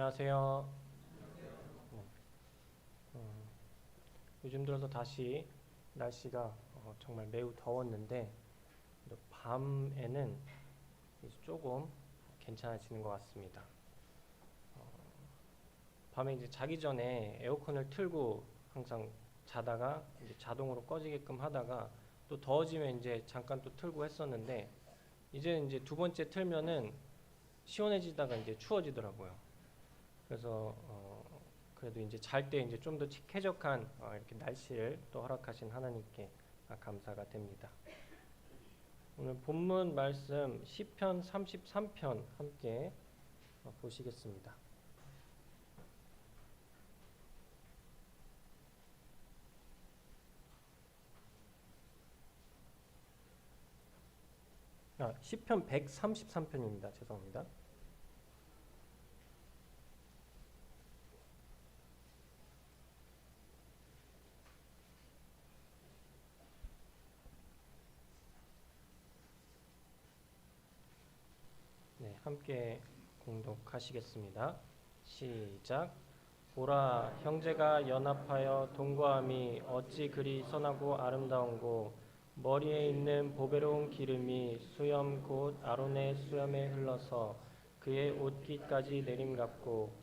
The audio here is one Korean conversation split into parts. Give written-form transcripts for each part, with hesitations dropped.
안녕하세요. 네. 요즘 들어서 다시 날씨가 정말 매우 더웠는데 또 밤에는 이제 조금 괜찮아지는 것 같습니다. 밤에 이제 자기 전에 에어컨을 틀고 항상 자다가 이제 자동으로 꺼지게끔 하다가 또 더워지면 이제 잠깐 또 틀고 했었는데 이제 두 번째 틀면은 시원해지다가 이제 추워지더라고요. 그래서 그래도 이제 잘 때 이제 좀 더 쾌적한 이렇게 날씨를 또 허락하신 하나님께 감사가 됩니다. 오늘 본문 말씀 시편 33편 함께 보시겠습니다. 시편 133편입니다. 죄송합니다. 네, 함께 공독하시겠습니다. 시작. 보라, 형제가 연합하여 동거함이 어찌 그리 선하고 아름다운고, 머리에 있는 보배로운 기름이 수염 곧 아론의 수염에 흘러서 그의 옷깃까지 내림 같고,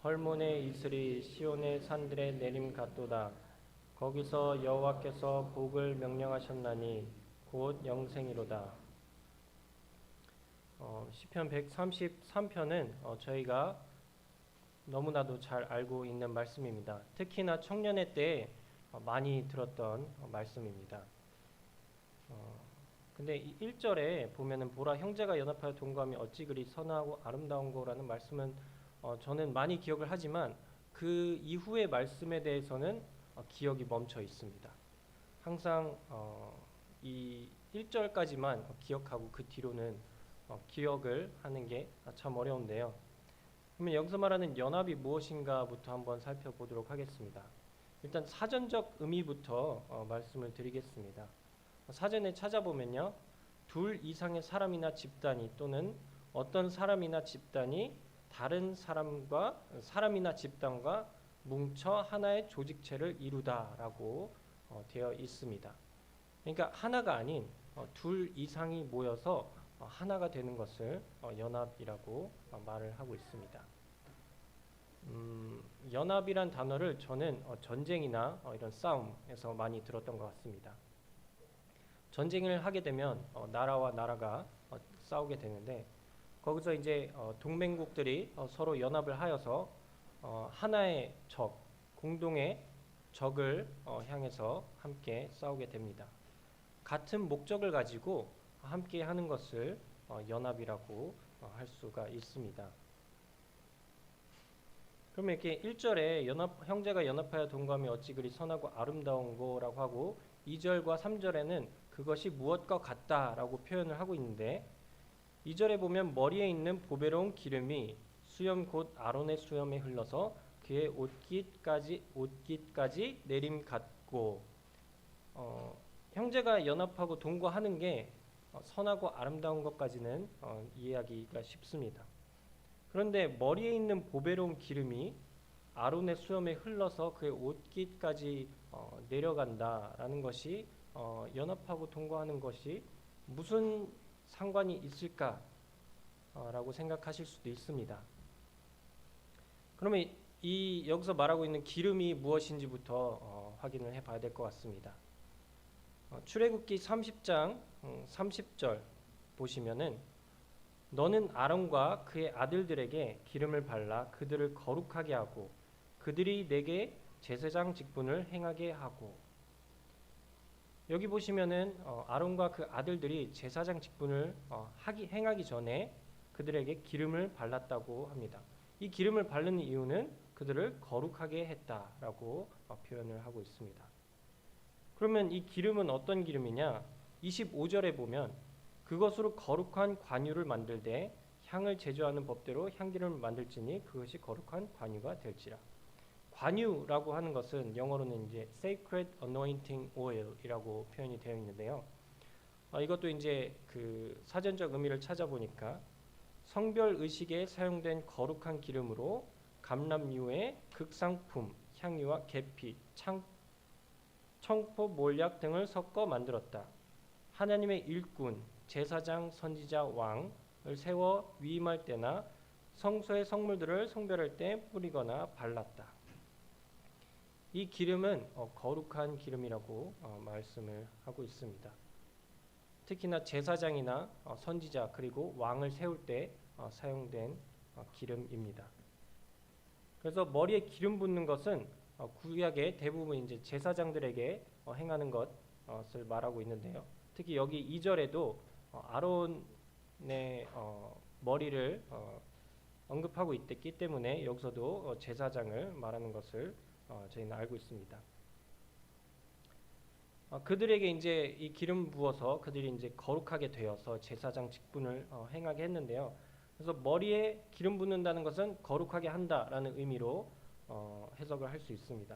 헐몬의 이슬이 시온의 산들에 내림 같도다. 거기서 여호와께서 복을 명령하셨나니 곧 영생이로다. 시편 133편은 저희가 너무나도 잘 알고 있는 말씀입니다. 특히나 청년의 때에 많이 들었던 말씀입니다. 근데 이 1절에 보면은 보라 형제가 연합하여 동거함이 어찌 그리 선하고 아름다운 거라는 말씀은 저는 많이 기억을 하지만 그 이후의 말씀에 대해서는 기억이 멈춰 있습니다. 항상 이 1절까지만 기억하고 그 뒤로는 기억을 하는 게 참 어려운데요. 그러면 여기서 말하는 연합이 무엇인가부터 한번 살펴보도록 하겠습니다. 일단 사전적 의미부터 말씀을 드리겠습니다. 사전에 찾아보면요, 둘 이상의 사람이나 집단이 또는 어떤 사람이나 집단이 다른 사람이나 집단과 뭉쳐 하나의 조직체를 이루다라고 되어 있습니다. 그러니까 하나가 아닌 둘 이상이 모여서 하나가 되는 것을 연합이라고 말을 하고 있습니다. 연합이란 단어를 저는 전쟁이나 이런 싸움에서 많이 들었던 것 같습니다. 전쟁을 하게 되면 나라와 나라가 싸우게 되는데 거기서 이제 동맹국들이 서로 연합을 하여서 하나의 적, 공동의 적을 향해서 함께 싸우게 됩니다. 같은 목적을 가지고 함께 하는 것을 연합이라고 할 수가 있습니다. 그러면 이렇게 1절에 형제가 연합하여 동거함이 어찌 그리 선하고 아름다운 거라고 하고 2절과 3절에는 그것이 무엇과 같다라고 표현을 하고 있는데 2절에 보면 머리에 있는 보배로운 기름이 수염 곧 아론의 수염에 흘러서 그의 옷깃까지 내림 같고 형제가 연합하고 동거하는 게 선하고 아름다운 것까지는 이해하기가 쉽습니다. 그런데 머리에 있는 보배로운 기름이 아론의 수염에 흘러서 그의 옷깃까지 내려간다라는 것이 연합하고 동거하는 것이 무슨 상관이 있을까라고 생각하실 수도 있습니다. 그러면 여기서 말하고 있는 기름이 무엇인지부터 확인을 해봐야 될 것 같습니다. 출애굽기 30장 30절 보시면은 너는 아론과 그의 아들들에게 기름을 발라 그들을 거룩하게 하고 그들이 내게 제사장 직분을 행하게 하고 여기 보시면은 아론과 그 아들들이 제사장 직분을 행하기 전에 그들에게 기름을 발랐다고 합니다. 이 기름을 바르는 이유는 그들을 거룩하게 했다라고 표현을 하고 있습니다. 그러면 이 기름은 어떤 기름이냐? 25절에 보면 그것으로 거룩한 관유를 만들되 향을 제조하는 법대로 향기를 만들지니 그것이 거룩한 관유가 될지라. 관유라고 하는 것은 영어로는 이제 sacred anointing oil이라고 표현이 되어 있는데요. 이것도 이제 그 사전적 의미를 찾아보니까 성별 의식에 사용된 거룩한 기름으로 감람류의 극상품, 향유와 계피, 청포, 몰약 등을 섞어 만들었다. 하나님의 일꾼, 제사장, 선지자, 왕을 세워 위임할 때나 성소의 성물들을 성별할 때 뿌리거나 발랐다. 이 기름은 거룩한 기름이라고 말씀을 하고 있습니다. 특히나 제사장이나 선지자 그리고 왕을 세울 때 사용된 기름입니다. 그래서 머리에 기름 붓는 것은 구약의 대부분 이제 제사장들에게 행하는 것을 말하고 있는데요. 특히 여기 2절에도 아론의 머리를 언급하고 있기 때문에 여기서도 제사장을 말하는 것을 저희는 알고 있습니다. 그들에게 이제 이 기름 부어서 그들이 이제 거룩하게 되어서 제사장 직분을 행하게 했는데요. 그래서 머리에 기름 붓는다는 것은 거룩하게 한다라는 의미로 해석을 할 수 있습니다.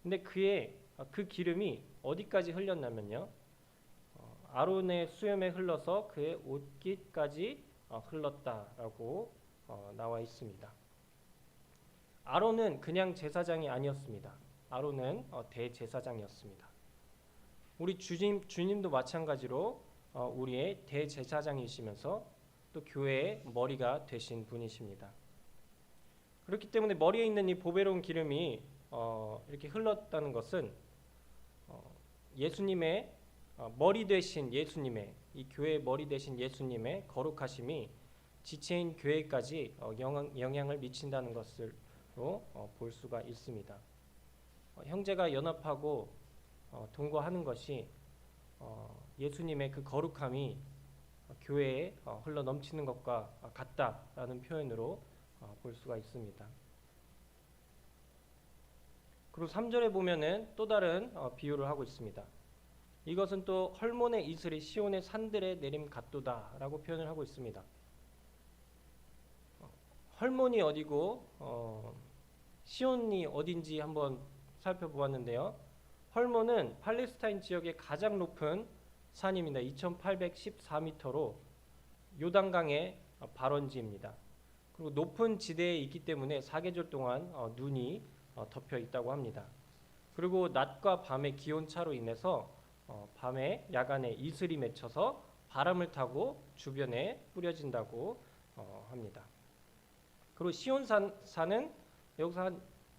근데 그 기름이 어디까지 흘렸냐면요. 아론의 수염에 흘러서 그의 옷깃까지 흘렀다라고 나와 있습니다. 아론은 그냥 제사장이 아니었습니다. 아론은 대제사장이었습니다. 우리 주님도 마찬가지로 우리의 대제사장이시면서 또 교회의 머리가 되신 분이십니다. 그렇기 때문에 머리에 있는 이 보배로운 기름이 이렇게 흘렀다는 것은 예수님의 머리 되신 예수님의 이 교회의 머리 되신 예수님의 거룩하심이 지체인 교회까지 영향을 미친다는 것으로 볼 수가 있습니다. 형제가 연합하고 동거하는 것이 예수님의 그 거룩함이 교회에 흘러 넘치는 것과 같다라는 표현으로 볼 수가 있습니다. 그리고 3절에 보면은 또 다른 비유를 하고 있습니다. 이것은 또 헐몬의 이슬이 시온의 산들에 내림 같도다라고 표현을 하고 있습니다. 헐몬이 어디고 시온이 어딘지 한번 살펴보았는데요. 헐몬은 팔레스타인 지역의 가장 높은 산입니다. 2814m로 요단강의 발원지입니다. 그리고 높은 지대에 있기 때문에 사계절 동안 눈이 덮여 있다고 합니다. 그리고 낮과 밤의 기온차로 인해서 밤에 야간에 이슬이 맺혀서 바람을 타고 주변에 뿌려진다고 합니다. 그리고 시온산은 여기서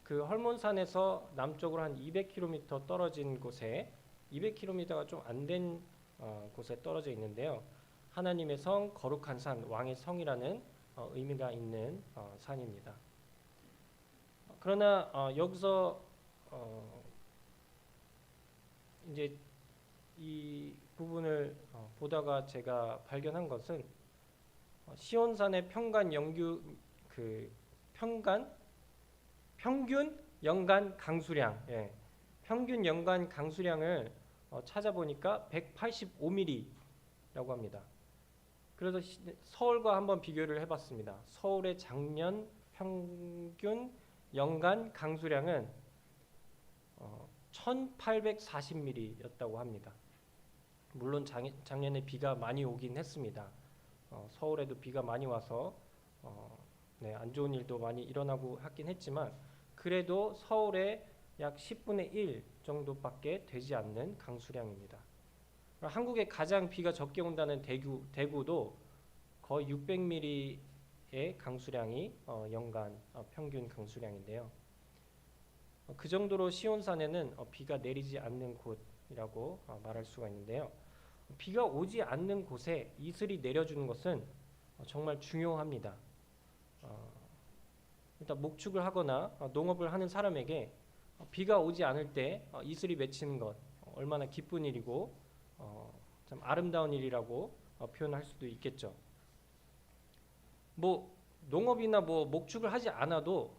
그 헐몬산에서 남쪽으로 한 200km 떨어진 곳에 200km가 좀 안 된 곳에 떨어져 있는데요. 하나님의 성, 거룩한 산, 왕의 성이라는 의미가 있는 산입니다. 그러나 여기서 이제 이 부분을 보다가 제가 발견한 것은 시온산의 평균 연간 강수량, 평균 연간 강수량을 찾아보니까 185mm라고 합니다. 그래서 서울과 한번 비교를 해봤습니다. 서울의 작년 평균 연간 강수량은 1840mm였다고 합니다. 물론 작년에 비가 많이 오긴 했습니다. 서울에도 비가 많이 와서 안 좋은 일도 많이 일어나고 하긴 했지만 그래도 서울의 약 10분의 1 정도밖에 되지 않는 강수량입니다. 한국에 가장 비가 적게 온다는 대구도 거의 600mm의 강수량이 연간 평균 강수량인데요. 그 정도로 시온산에는 비가 내리지 않는 곳이라고 말할 수가 있는데요. 비가 오지 않는 곳에 이슬이 내려주는 것은 정말 중요합니다. 일단 목축을 하거나 농업을 하는 사람에게 비가 오지 않을 때 이슬이 맺히는 것 얼마나 기쁜 일이고 참 아름다운 일이라고 표현할 수도 있겠죠. 뭐 농업이나 뭐 목축을 하지 않아도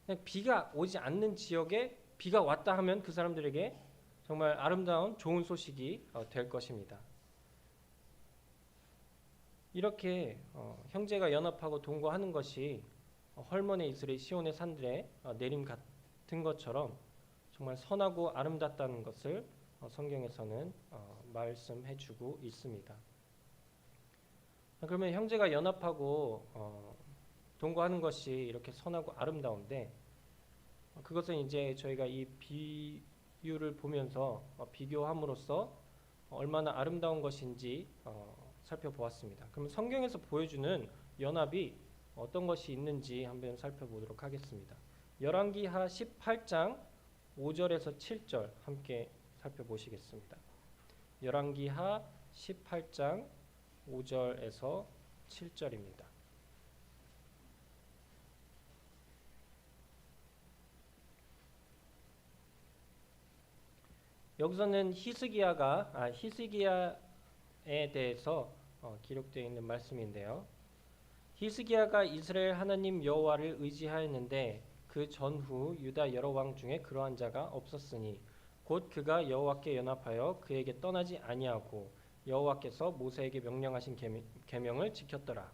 그냥 비가 오지 않는 지역에 비가 왔다 하면 그 사람들에게 정말 아름다운 좋은 소식이 될 것입니다. 이렇게 형제가 연합하고 동거하는 것이 헐몬의 이슬이 시온의 산들에 내림 같은 것처럼 정말 선하고 아름답다는 것을 성경에서는 말씀해주고 있습니다. 그러면 형제가 연합하고 동거하는 것이 이렇게 선하고 아름다운데 그것은 이제 저희가 이 비유를 보면서 비교함으로써 얼마나 아름다운 것인지 살펴보았습니다. 그럼 성경에서 보여주는 연합이 어떤 것이 있는지 한번 살펴보도록 하겠습니다. 열왕기하 18장 5절에서 7절 함께 살펴보시겠습니다. 열왕기하 18장 5절에서 7절입니다. 여기서는 히스기야에 대해서 기록되어 있는 말씀인데요. 히스기야가 이스라엘 하나님 여호와를 의지하였는데 그 전후 유다 여러 왕 중에 그러한 자가 없었으니 곧 그가 여호와께 연합하여 그에게 떠나지 아니하고 여호와께서 모세에게 명령하신 계명을 지켰더라.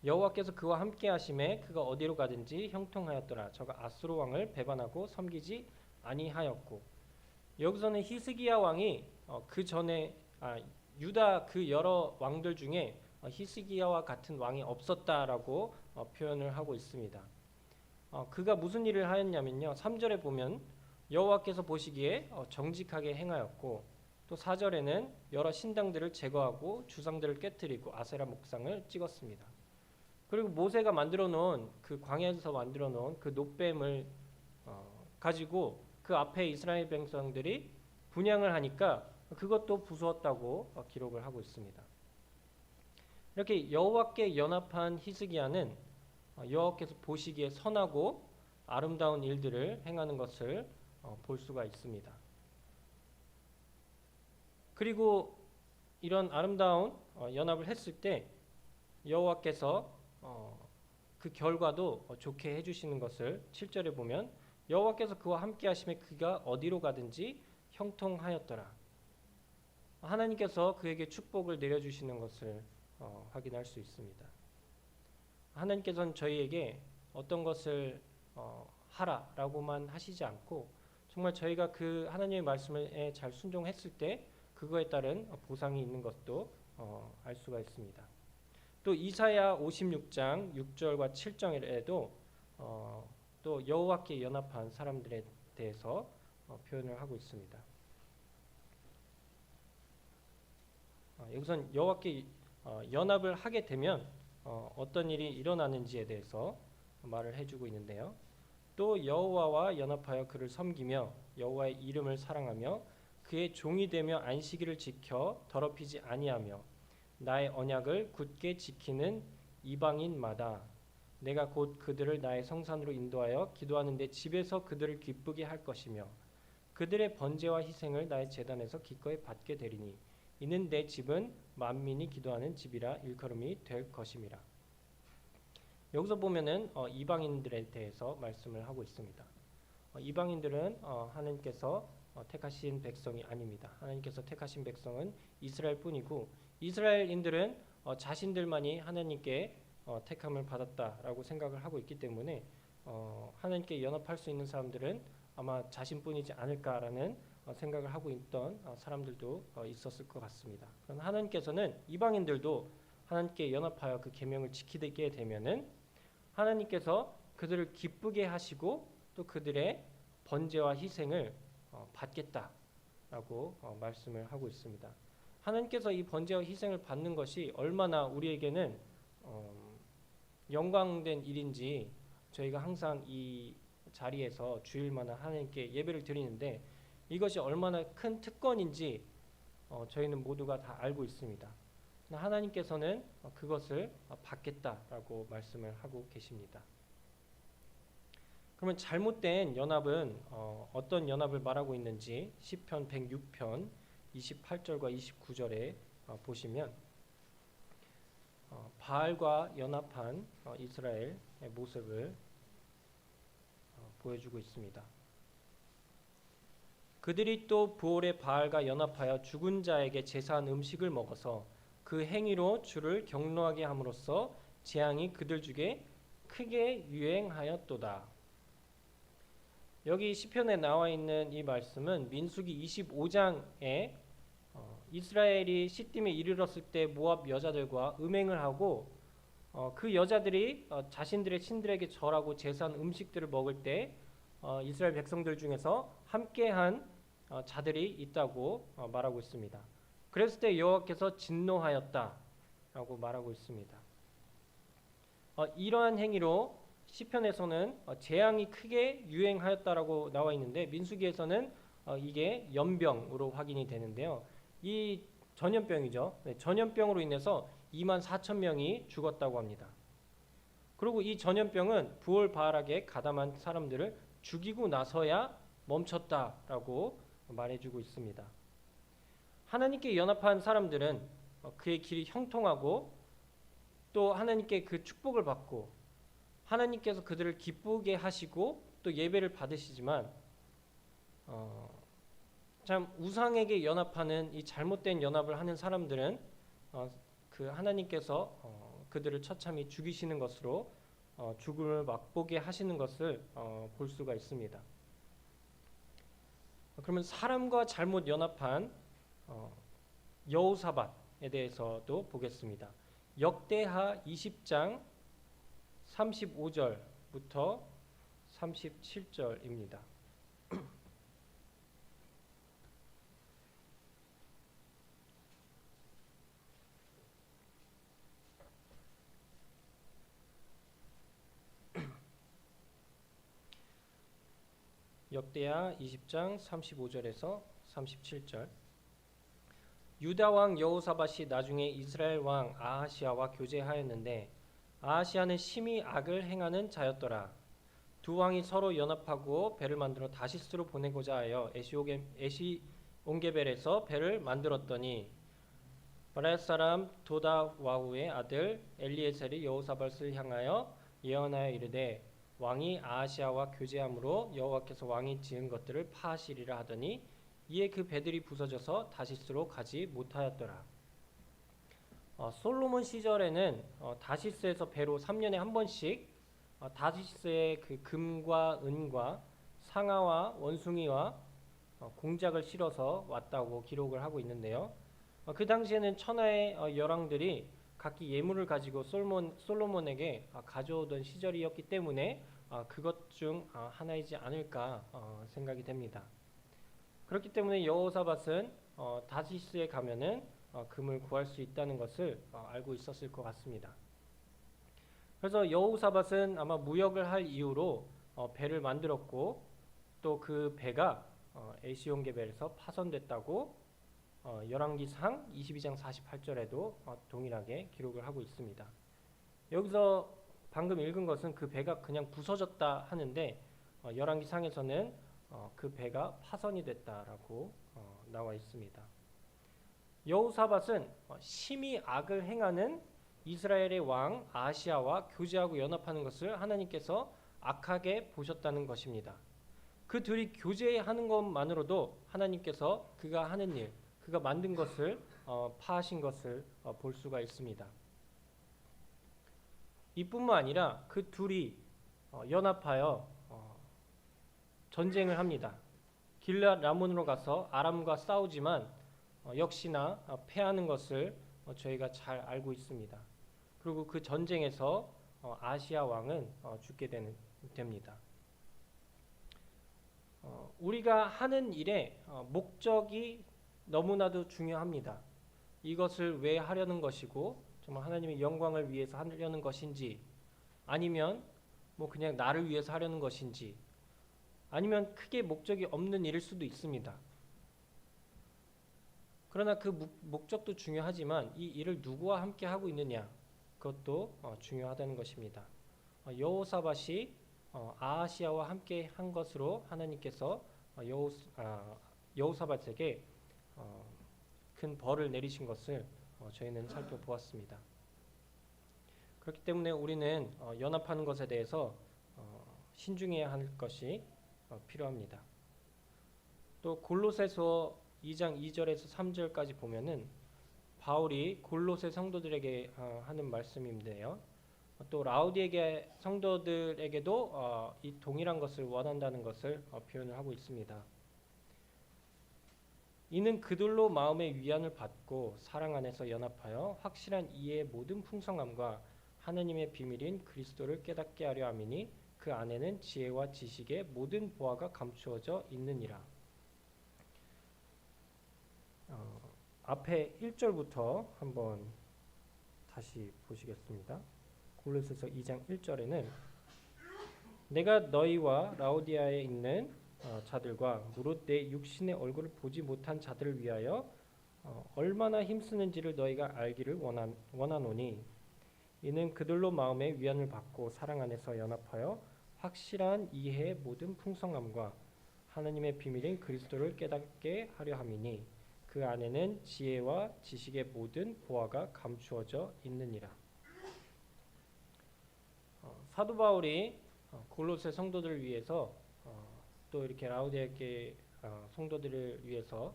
여호와께서 그와 함께 하심에 그가 어디로 가든지 형통하였더라. 저가 아수르 왕을 배반하고 섬기지 아니하였고, 여기서는 히스기야 왕이 그 전에 유다 그 여러 왕들 중에 히스기야와 같은 왕이 없었다라고 표현을 하고 있습니다. 그가 무슨 일을 하였냐면요, 3절에 보면 여호와께서 보시기에 정직하게 행하였고, 또 4절에는 여러 신당들을 제거하고 주상들을 깨뜨리고 아세라 목상을 찍었습니다. 그리고 모세가 만들어 놓은 그 광야에서 만들어 놓은 그 놋뱀을 가지고 그 앞에 이스라엘 백성들이 분향을 하니까 그것도 부수었다고 기록을 하고 있습니다. 이렇게 여호와께 연합한 히스기야는 여호와께서 보시기에 선하고 아름다운 일들을 행하는 것을 볼 수가 있습니다. 그리고 이런 아름다운 연합을 했을 때 여호와께서 그 결과도 좋게 해주시는 것을 7절에 보면 여호와께서 그와 함께 하심에 그가 어디로 가든지 형통하였더라. 하나님께서 그에게 축복을 내려주시는 것을 확인할 수 있습니다. 하나님께서는 저희에게 어떤 것을 하라라고만 하시지 않고 정말 저희가 그 하나님의 말씀에 잘 순종했을 때 그거에 따른 보상이 있는 것도 알 수가 있습니다. 또 이사야 56장 6절과 7절에도 또 여호와께 연합한 사람들에 대해서 표현을 하고 있습니다. 여기선 여호와께 연합을 하게 되면 어떤 일이 일어나는지에 대해서 말을 해주고 있는데요. 또 여호와와 연합하여 그를 섬기며 여호와의 이름을 사랑하며 그의 종이 되며 안식일을 지켜 더럽히지 아니하며 나의 언약을 굳게 지키는 이방인마다 내가 곧 그들을 나의 성산으로 인도하여 기도하는 데 집에서 그들을 기쁘게 할 것이며 그들의 번제와 희생을 나의 제단에서 기꺼이 받게 되리니 이는 내 집은 만민이 기도하는 집이라 일컬음이 될 것임이라. 여기서 보면은 이방인들에 대해서 말씀을 하고 있습니다. 이방인들은 하나님께서 택하신 백성이 아닙니다. 하나님께서 택하신 백성은 이스라엘뿐이고 이스라엘인들은 자신들만이 하나님께 택함을 받았다라고 생각을 하고 있기 때문에 하나님께 연합할 수 있는 사람들은 아마 자신뿐이지 않을까라는 생각을 하고 있던 사람들도 있었을 것 같습니다. 그러나 하나님께서는 이방인들도 하나님께 연합하여 그 계명을 지키게 되면은 하나님께서 그들을 기쁘게 하시고 또 그들의 번제와 희생을 받겠다라고 말씀을 하고 있습니다. 하나님께서 이 번제와 희생을 받는 것이 얼마나 우리에게는 영광된 일인지 저희가 항상 이 자리에서 주일마다 하나님께 예배를 드리는데 이것이 얼마나 큰 특권인지 저희는 모두가 다 알고 있습니다. 하나님께서는 그것을 받겠다라고 말씀을 하고 계십니다. 그러면 잘못된 연합은 어떤 연합을 말하고 있는지 시편 106편 28절과 29절에 보시면 바알과 연합한 이스라엘의 모습을 보여주고 있습니다. 그들이 또 부올의 바알과 연합하여 죽은 자에게 제사한 음식을 먹어서 그 행위로 주를 경노하게 함으로써 재앙이 그들 중에 크게 유행하였도다. 여기 시편에 나와 있는 이 말씀은 민수기 25장에 이스라엘이 시딤에 이르렀을 때 모압 여자들과 음행을 하고 그 여자들이 자신들의 신들에게 절하고 제사한 음식들을 먹을 때 이스라엘 백성들 중에서 함께한 자들이 있다고 말하고 있습니다. 그랬을 때 여호와께서 진노하였다라고 말하고 있습니다. 이러한 행위로 시편에서는 재앙이 크게 유행하였다라고 나와 있는데 민수기에서는 이게 연병으로 확인이 되는데요. 이 전염병이죠. 네, 전염병으로 인해서 2만 4천 명이 죽었다고 합니다. 그리고 이 전염병은 부올바알에게 가담한 사람들을 죽이고 나서야 멈췄다라고 말해주고 있습니다. 하나님께 연합한 사람들은 그의 길이 형통하고 또 하나님께 그 축복을 받고 하나님께서 그들을 기쁘게 하시고 또 예배를 받으시지만 참 우상에게 연합하는 이 잘못된 연합을 하는 사람들은 그 하나님께서 그들을 처참히 죽이시는 것으로 죽음을 맛보게 하시는 것을 볼 수가 있습니다. 그러면 사람과 잘못 연합한 여호사밧에 대해서도 보겠습니다. 역대하 20장 35절부터 37절입니다. 역대하 20장 35절에서 37절. 유다 왕 여호사밧이 나중에 이스라엘 왕 아하시아와 교제하였는데 아하시아는 심히 악을 행하는 자였더라. 두 왕이 서로 연합하고 배를 만들어 다시스로 보내고자 하여 에시온게벨에서 배를 만들었더니 바랄 사람 도다와후의 아들 엘리에셀이 여호사밧을 향하여 예언하여 이르되 왕이 아하시아와 교제함으로 여호와께서 왕이 지은 것들을 파하시리라 하더니 이에 그 배들이 부서져서 다시스로 가지 못하였더라. 솔로몬 시절에는 다시스에서 배로 3년에 한 번씩 다시스의 그 금과 은과 상아와 원숭이와 공작을 실어서 왔다고 기록을 하고 있는데요. 그 당시에는 천하의 열왕들이 각기 예물을 가지고 솔로몬에게 가져오던 시절이었기 때문에 그것 중 하나이지 않을까 생각이 됩니다. 그렇기 때문에 여호사밧은 다시스에 가면은 금을 구할 수 있다는 것을 알고 있었을 것 같습니다. 그래서 여호사밧은 아마 무역을 할 이유로 배를 만들었고 또 그 배가 에시온게벨에서 파손됐다고 열왕기상 22장 48절에도 동일하게 기록을 하고 있습니다. 여기서 방금 읽은 것은 그 배가 그냥 부서졌다 하는데 열왕기상에서는 그 배가 파손이 됐다라고 나와 있습니다. 여호사밧은 심히 악을 행하는 이스라엘의 왕 아하시아와 교제하고 연합하는 것을 하나님께서 악하게 보셨다는 것입니다. 그 둘이 교제하는 것만으로도 하나님께서 그가 하는 일, 그가 만든 것을 파하신 것을 볼 수가 있습니다. 이뿐만 아니라 그 둘이 연합하여 전쟁을 합니다. 길앗 라몬으로 가서 아람과 싸우지만 역시나 패하는 것을 저희가 잘 알고 있습니다. 그리고 그 전쟁에서 아시아 왕은 죽게 됩니다. 우리가 하는 일의 목적이 너무나도 중요합니다. 이것을 왜 하려는 것이고 정말 하나님의 영광을 위해서 하려는 것인지 아니면 뭐 그냥 나를 위해서 하려는 것인지 아니면 크게 목적이 없는 일일 수도 있습니다. 그러나 그 목적도 중요하지만 이 일을 누구와 함께 하고 있느냐 그것도 중요하다는 것입니다. 여호사밧이 아하시아와 함께 한 것으로 하나님께서 여호사밧에게 큰 벌을 내리신 것을 저희는 살펴보았습니다. 그렇기 때문에 우리는 연합하는 것에 대해서 신중해야 할 것이 필요합니다. 또 골로새서 2장 2절에서 3절까지 보면은 바울이 골로새 성도들에게 하는 말씀인데요. 또 라우디에게 성도들에게도 이 동일한 것을 원한다는 것을 표현을 하고 있습니다. 이는 그들로 마음의 위안을 받고 사랑 안에서 연합하여 확실한 이해의 모든 풍성함과 하느님의 비밀인 그리스도를 깨닫게 하려 함이니 그 안에는 지혜와 지식의 모든 보화가 감추어져 있느니라. 앞에 1절부터 한번 다시 보시겠습니다. 골로새서 2장 1절에는 내가 너희와 라오디아에 있는 자들과 무릇 내 육신의 얼굴을 보지 못한 자들을 위하여 얼마나 힘쓰는지를 너희가 알기를 원하노니 이는 그들로 마음의 위안을 받고 사랑 안에서 연합하여 확실한 이해의 모든 풍성함과 하나님의 비밀인 그리스도를 깨닫게 하려 함이니 그 안에는 지혜와 지식의 모든 보화가 감추어져 있느니라. 사도 바울이 골로새 성도들을 위해서 또 이렇게 라오디아계 성도들을 위해서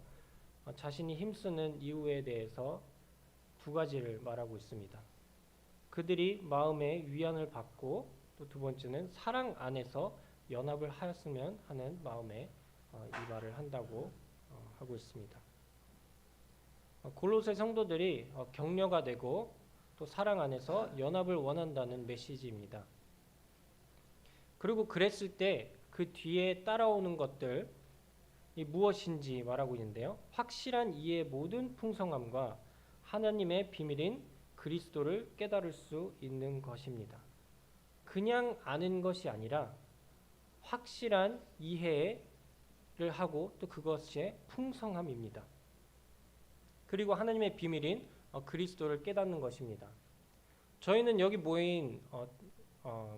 자신이 힘쓰는 이유에 대해서 두 가지를 말하고 있습니다. 그들이 마음의 위안을 받고 또 두 번째는 사랑 안에서 연합을 하였으면 하는 마음에 이 말을 한다고 하고 있습니다. 골로새 성도들이 격려가 되고 또 사랑 안에서 연합을 원한다는 메시지입니다. 그리고 그랬을 때 그 뒤에 따라오는 것들이 무엇인지 말하고 있는데요. 확실한 이해의 모든 풍성함과 하나님의 비밀인 그리스도를 깨달을 수 있는 것입니다. 그냥 아는 것이 아니라 확실한 이해를 하고 또 그것의 풍성함입니다. 그리고 하나님의 비밀인 그리스도를 깨닫는 것입니다. 저희는 여기 모인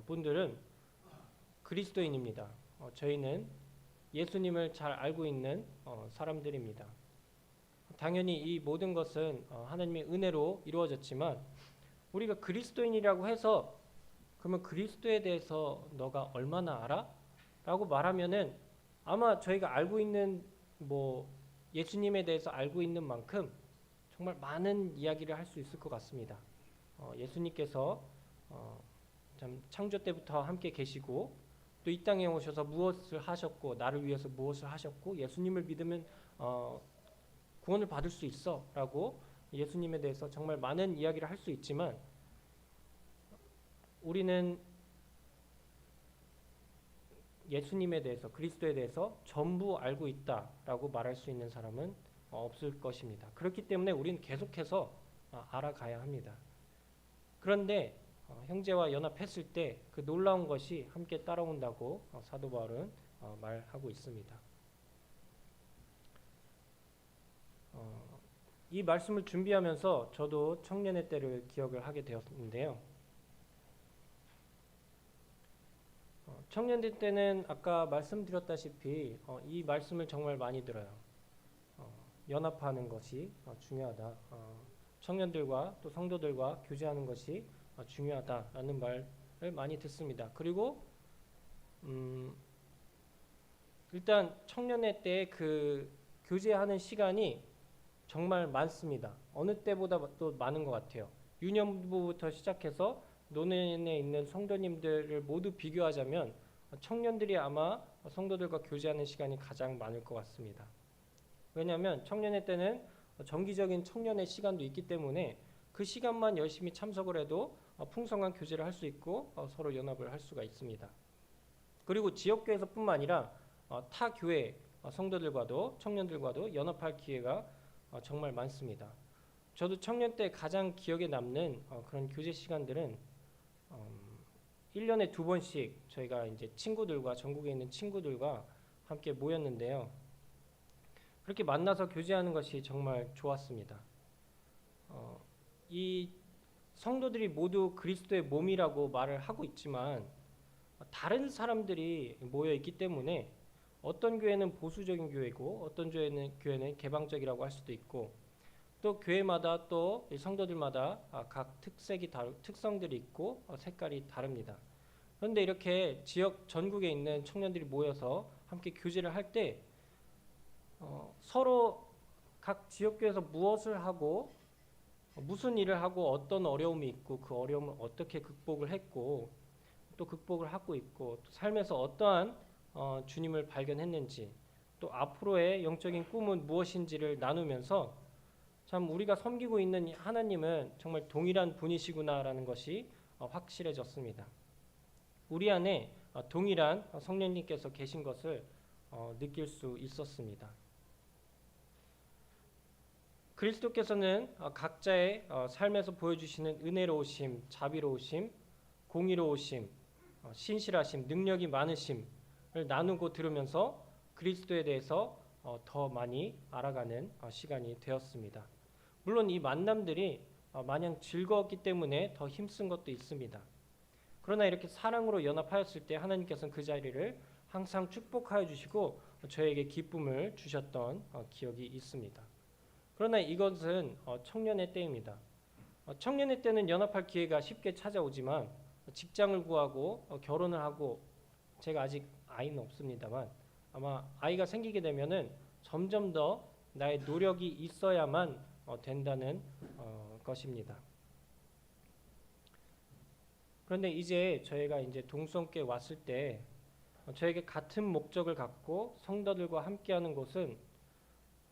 분들은 그리스도인입니다. 저희는 예수님을 잘 알고 있는 사람들입니다. 당연히 이 모든 것은 하나님의 은혜로 이루어졌지만 우리가 그리스도인이라고 해서 그러면 그리스도에 대해서 너가 얼마나 알아? 라고 말하면은 아마 저희가 알고 있는 예수님에 대해서 알고 있는 만큼 정말 많은 이야기를 할 수 있을 것 같습니다. 예수님께서 참 창조 때부터 함께 계시고 또 이 땅에 오셔서 무엇을 하셨고 나를 위해서 무엇을 하셨고 예수님을 믿으면 구원을 받을 수 있어 라고 예수님에 대해서 정말 많은 이야기를 할 수 있지만 우리는 예수님에 대해서 그리스도에 대해서 전부 알고 있다라고 말할 수 있는 사람은 없을 것입니다. 그렇기 때문에 우리는 계속해서 알아가야 합니다. 그런데 형제와 연합했을 때 그 놀라운 것이 함께 따라온다고 사도 바울은 말하고 있습니다. 이 말씀을 준비하면서 저도 청년의 때를 기억을 하게 되었는데요. 청년들 때는 아까 말씀드렸다시피 이 말씀을 정말 많이 들어요. 연합하는 것이 중요하다. 청년들과 또 성도들과 교제하는 것이 중요하다라는 말을 많이 듣습니다. 그리고 일단 청년의 때 그 교제하는 시간이 정말 많습니다. 어느 때보다 또 많은 것 같아요. 유년부부터 시작해서 노년에 있는 성도님들을 모두 비교하자면 청년들이 아마 성도들과 교제하는 시간이 가장 많을 것 같습니다. 왜냐하면 청년의 때는 정기적인 청년의 시간도 있기 때문에 그 시간만 열심히 참석을 해도 풍성한 교제를 할 수 있고 서로 연합을 할 수가 있습니다. 그리고 지역교회에서뿐만 아니라 타 교회 성도들과도 청년들과도 연합할 기회가 정말 많습니다. 저도 청년 때 가장 기억에 남는 그런 교제 시간들은 1년에 2번씩 저희가 이제 친구들과 전국에 있는 친구들과 함께 모였는데요. 그렇게 만나서 교제하는 것이 정말 좋았습니다. 이 성도들이 모두 그리스도의 몸이라고 말을 하고 있지만 다른 사람들이 모여 있기 때문에 어떤 교회는 보수적인 교회고 어떤 교회는 개방적이라고 할 수도 있고 또 교회마다 또 성도들마다 각 특성들이 있고 색깔이 다릅니다. 그런데 이렇게 지역 전국에 있는 청년들이 모여서 함께 교제를 할 때 서로 각 지역교회에서 무엇을 하고 무슨 일을 하고 어떤 어려움이 있고 그 어려움을 어떻게 극복을 했고 또 극복을 하고 있고 또 삶에서 어떠한 주님을 발견했는지 또 앞으로의 영적인 꿈은 무엇인지를 나누면서 참 우리가 섬기고 있는 하나님은 정말 동일한 분이시구나라는 것이 확실해졌습니다. 우리 안에 동일한 성령님께서 계신 것을 느낄 수 있었습니다. 그리스도께서는 각자의 삶에서 보여주시는 은혜로우심, 자비로우심, 공의로우심, 신실하심, 능력이 많으심을 나누고 들으면서 그리스도에 대해서 더 많이 알아가는 시간이 되었습니다. 물론 이 만남들이 마냥 즐거웠기 때문에 더 힘쓴 것도 있습니다. 그러나 이렇게 사랑으로 연합하였을 때 하나님께서는 그 자리를 항상 축복하여 주시고 저에게 기쁨을 주셨던 기억이 있습니다. 그러나 이것은 청년의 때입니다. 청년의 때는 연합할 기회가 쉽게 찾아오지만 직장을 구하고 결혼을 하고, 제가 아직 아이는 없습니다만 아마 아이가 생기게 되면은 점점 더 나의 노력이 있어야만 된다는 것입니다. 그런데 이제 저희가 이제 동성교회 왔을 때 저에게 같은 목적을 갖고 성도들과 함께하는 곳은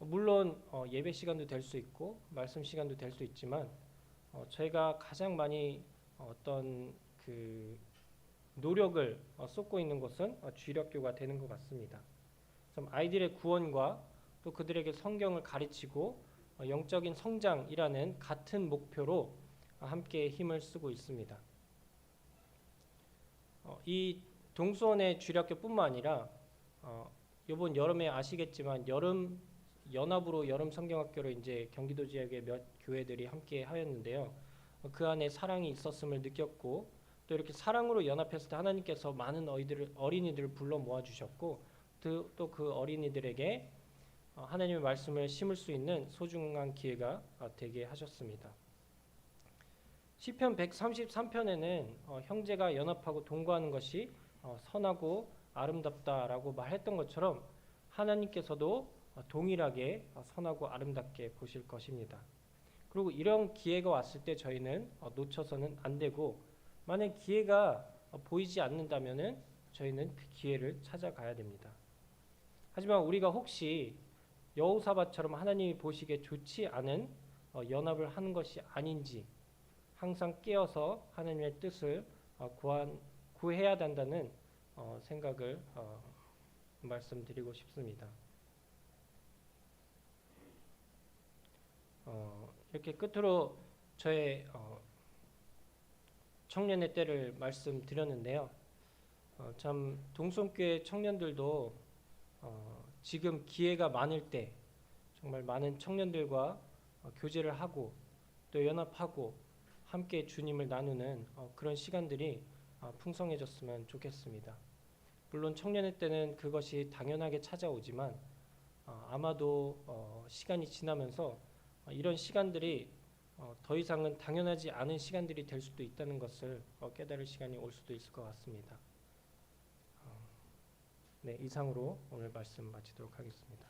물론 예배 시간도 될 수 있고 말씀 시간도 될 수 있지만 저희가 가장 많이 어떤 그 노력을 쏟고 있는 것은 주일학교가 되는 것 같습니다. 아이들의 구원과 또 그들에게 성경을 가르치고 영적인 성장이라는 같은 목표로 함께 힘을 쓰고 있습니다. 이 동수원의 주일학교뿐만 아니라 이번 여름에 아시겠지만 연합으로 여름 성경학교로 이제 경기도 지역의 몇 교회들이 함께 하였는데요. 그 안에 사랑이 있었음을 느꼈고, 또 이렇게 사랑으로 연합했을 때 하나님께서 많은 어린이들을 불러 모아 주셨고, 또 그 어린이들에게 하나님의 말씀을 심을 수 있는 소중한 기회가 되게 하셨습니다. 시편 133편에는 형제가 연합하고 동거하는 것이 선하고 아름답다라고 말했던 것처럼 하나님께서도 동일하게 선하고 아름답게 보실 것입니다. 그리고 이런 기회가 왔을 때 저희는 놓쳐서는 안 되고, 만약 기회가 보이지 않는다면은 저희는 그 기회를 찾아가야 됩니다. 하지만 우리가 혹시 여호사밧처럼 하나님이 보시기에 좋지 않은 연합을 하는 것이 아닌지 항상 깨어서 하나님의 뜻을 구해야 된다는 생각을 말씀드리고 싶습니다. 이렇게 끝으로 저의 청년의 때를 말씀드렸는데요. 참 동성교회 청년들도 지금 기회가 많을 때 정말 많은 청년들과 교제를 하고 또 연합하고 함께 주님을 나누는 그런 시간들이 풍성해졌으면 좋겠습니다. 물론 청년의 때는 그것이 당연하게 찾아오지만 아마도 시간이 지나면서 이런 시간들이 더 이상은 당연하지 않은 시간들이 될 수도 있다는 것을 깨달을 시간이 올 수도 있을 것 같습니다. 네, 이상으로 오늘 말씀 마치도록 하겠습니다.